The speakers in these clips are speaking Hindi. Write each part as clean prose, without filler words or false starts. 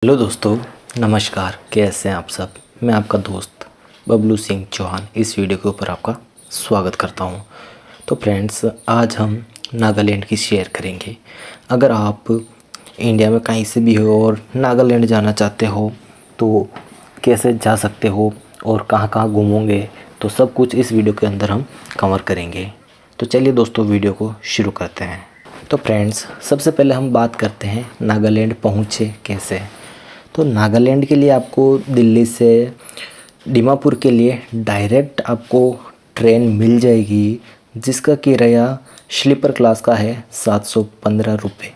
हेलो दोस्तों, नमस्कार। कैसे हैं आप सब। मैं आपका दोस्त बबलू सिंह चौहान इस वीडियो के ऊपर आपका स्वागत करता हूं। तो फ्रेंड्स, आज हम नागालैंड की शेयर करेंगे। अगर आप इंडिया में कहीं से भी हो और नागालैंड जाना चाहते हो तो कैसे जा सकते हो और कहां कहां घूमोगे, तो सब कुछ इस वीडियो के अंदर हम कवर करेंगे। तो चलिए दोस्तों, वीडियो को शुरू करते हैं। तो फ्रेंड्स, सबसे पहले हम बात करते हैं नागालैंड पहुँचे कैसे। तो नागालैंड के लिए आपको दिल्ली से दीमापुर के लिए डायरेक्ट आपको ट्रेन मिल जाएगी, जिसका किराया स्लीपर क्लास का है 715 रुपये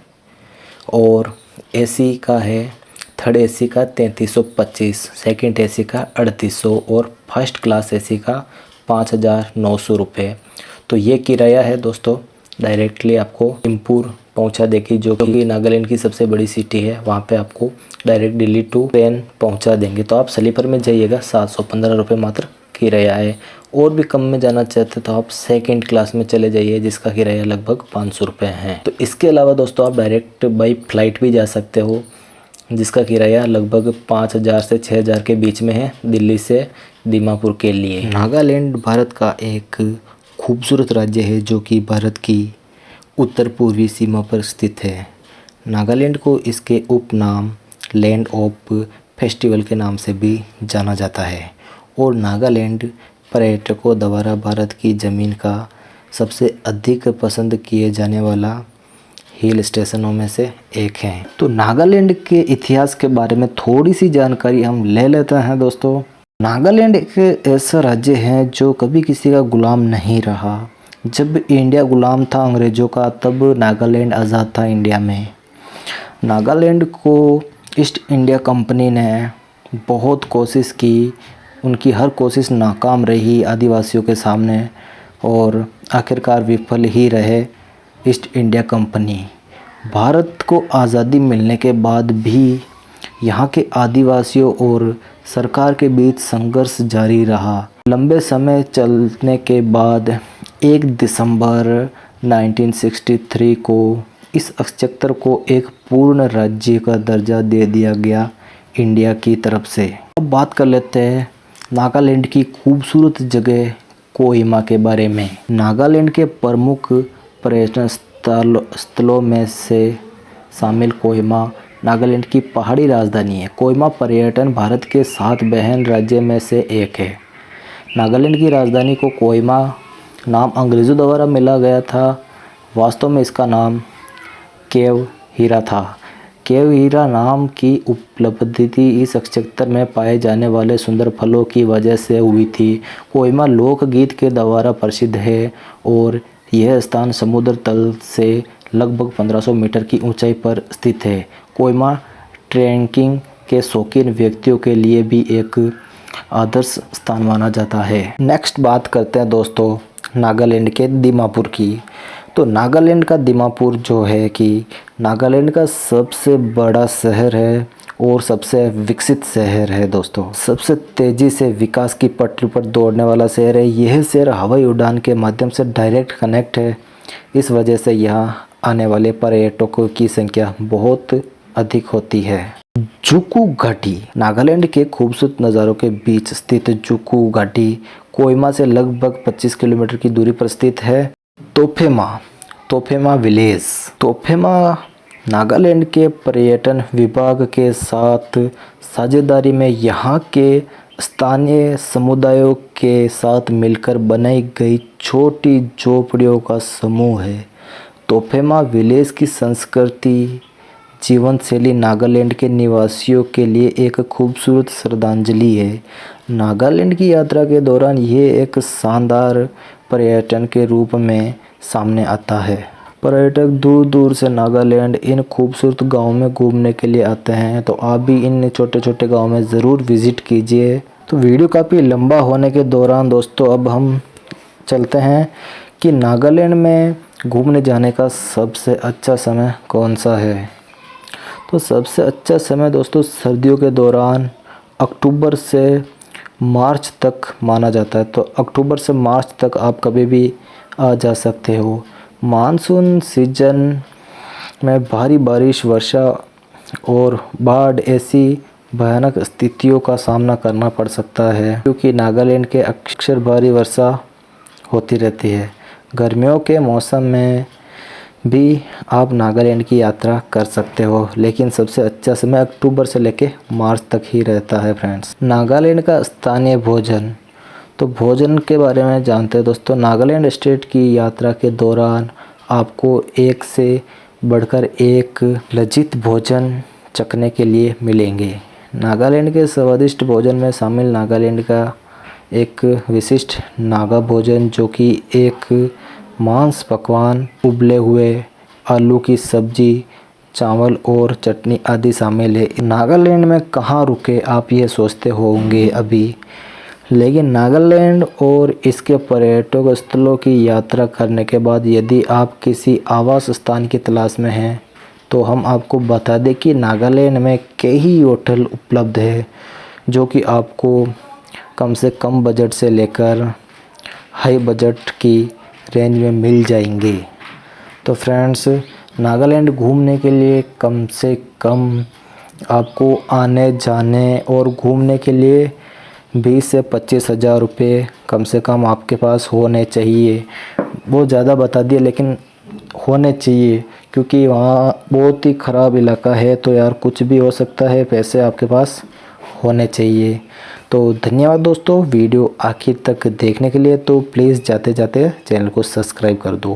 और एसी का है, थर्ड एसी का 3325, सेकंड एसी का 3800 और फर्स्ट क्लास एसी का 5900 रुपये। तो ये किराया है दोस्तों, डायरेक्टली आपको दीमापुर पहुंचा देगी, जो कि नागालैंड की सबसे बड़ी सिटी है। वहाँ पे आपको डायरेक्ट दिल्ली टू ट्रेन पहुंचा देंगे। तो आप स्लीपर में जाइएगा, 715 रुपये मात्र किराया है। और भी कम में जाना चाहते तो आप सेकंड क्लास में चले जाइए, जिसका किराया लगभग 500 रुपये है। तो इसके अलावा दोस्तों, आप डायरेक्ट बाई फ्लाइट भी जा सकते हो, जिसका किराया लगभग 5000 से 6000 के बीच में है, दिल्ली से दीमापुर के लिए। नागालैंड भारत का एक खूबसूरत राज्य है, जो कि भारत की उत्तर पूर्वी सीमा पर स्थित है। नागालैंड को इसके उपनाम लैंड ऑफ फेस्टिवल के नाम से भी जाना जाता है और नागालैंड पर्यटकों द्वारा भारत की ज़मीन का सबसे अधिक पसंद किए जाने वाला हिल स्टेशनों में से एक है। तो नागालैंड के इतिहास के बारे में थोड़ी सी जानकारी हम ले लेते हैं दोस्तों। नागालैंड एक ऐसा राज्य है जो कभी किसी का गुलाम नहीं रहा। जब इंडिया गुलाम था अंग्रेज़ों का, तब नागालैंड आज़ाद था इंडिया में। नागालैंड को ईस्ट इंडिया कंपनी ने बहुत कोशिश की, उनकी हर कोशिश नाकाम रही आदिवासियों के सामने और आखिरकार विफल ही रहे ईस्ट इंडिया कंपनी। भारत को आज़ादी मिलने के बाद भी यहाँ के आदिवासियों और सरकार के बीच संघर्ष जारी रहा। लंबे समय चलने के बाद 1 दिसंबर 1963 को इस क्षेत्र को एक पूर्ण राज्य का दर्जा दे दिया गया इंडिया की तरफ से। अब बात कर लेते हैं नागालैंड की खूबसूरत जगह कोहिमा के बारे में। नागालैंड के प्रमुख पर्यटन स्थलों में से शामिल कोहिमा नागालैंड की पहाड़ी राजधानी है। कोहिमा पर्यटन भारत के 7 बहन राज्य में से एक है। नागालैंड की राजधानी को कोहिमा नाम अंग्रेज़ों द्वारा मिला गया था। वास्तव में इसका नाम केव हीरा था। केव हीरा नाम की उपलब्धि इस क्षेत्र में पाए जाने वाले सुंदर फलों की वजह से हुई थी। कोहिमा लोकगीत के द्वारा प्रसिद्ध है और यह स्थान समुद्र तल से लगभग 1500 मीटर की ऊंचाई पर स्थित है। कोहिमा ट्रेकिंग के शौकीन व्यक्तियों के लिए भी एक आदर्श स्थान माना जाता है। नेक्स्ट बात करते हैं दोस्तों नागालैंड के दीमापुर की। तो नागालैंड का दीमापुर जो है कि नागालैंड का सबसे बड़ा शहर है और सबसे विकसित शहर है दोस्तों। सबसे तेज़ी से विकास की पटरी पर दौड़ने वाला शहर है। यह शहर हवाई उड़ान के माध्यम से डायरेक्ट कनेक्ट है। इस वजह से यहाँ आने वाले पर्यटकों की संख्या बहुत अधिक होती है। जुकू घाटी नागालैंड के खूबसूरत नज़ारों के बीच स्थित जुकू घाटी कोहिमा से लगभग 25 किलोमीटर की दूरी पर स्थित है। तोफेमा विलेज। तोफेमा नागालैंड के पर्यटन विभाग के साथ साझेदारी में यहाँ के स्थानीय समुदायों के साथ मिलकर बनाई गई छोटी झोपड़ियों का समूह है। तोफेमा विलेज की संस्कृति जीवन शैली नागालैंड के निवासियों के लिए एक खूबसूरत श्रद्धांजलि है। नागालैंड की यात्रा के दौरान ये एक शानदार पर्यटन के रूप में सामने आता है। पर्यटक दूर दूर से नागालैंड इन खूबसूरत गाँवों में घूमने के लिए आते हैं, तो आप भी इन छोटे छोटे गाँव में ज़रूर विज़िट कीजिए। तो वीडियो काफ़ी लंबा होने के दौरान दोस्तों, अब हम चलते हैं कि नागालैंड में घूमने जाने का सबसे अच्छा समय कौन सा है। तो सबसे अच्छा समय दोस्तों सर्दियों के दौरान अक्टूबर से मार्च तक माना जाता है। तो अक्टूबर से मार्च तक आप कभी भी आ जा सकते हो। मानसून सीजन में भारी बारिश, वर्षा और बाढ़ ऐसी भयानक स्थितियों का सामना करना पड़ सकता है, क्योंकि नागालैंड के अक्सर भारी वर्षा होती रहती है। गर्मियों के मौसम में भी आप नागालैंड की यात्रा कर सकते हो, लेकिन सबसे अच्छा समय अक्टूबर से लेकर मार्च तक ही रहता है फ्रेंड्स। नागालैंड का स्थानीय भोजन, तो भोजन के बारे में जानते हैं दोस्तों। नागालैंड स्टेट की यात्रा के दौरान आपको एक से बढ़कर एक लजीज भोजन चखने के लिए मिलेंगे। नागालैंड के स्वादिष्ट भोजन में शामिल नागालैंड का एक विशिष्ट नागा भोजन, जो कि एक मांस पकवान, उबले हुए आलू की सब्जी, चावल और चटनी आदि शामिल है। नागालैंड में कहाँ रुके आप ये सोचते होंगे अभी, लेकिन नागालैंड और इसके पर्यटक स्थलों की यात्रा करने के बाद यदि आप किसी आवास स्थान की तलाश में हैं, तो हम आपको बता दें कि नागालैंड में कई होटल उपलब्ध है, जो कि आपको कम से कम बजट से लेकर हाई बजट की रेंज में मिल जाएंगे। तो फ्रेंड्स, नागालैंड घूमने के लिए कम से कम आपको आने जाने और घूमने के लिए 20 से 25 हज़ार रुपये कम से कम आपके पास होने चाहिए। वो ज़्यादा बता दिए, लेकिन होने चाहिए, क्योंकि वहाँ बहुत ही ख़राब इलाका है। तो यार कुछ भी हो सकता है, पैसे आपके पास होने चाहिए। तो धन्यवाद दोस्तों वीडियो आखिर तक देखने के लिए। तो प्लीज़ जाते जाते चैनल को सब्सक्राइब कर दो।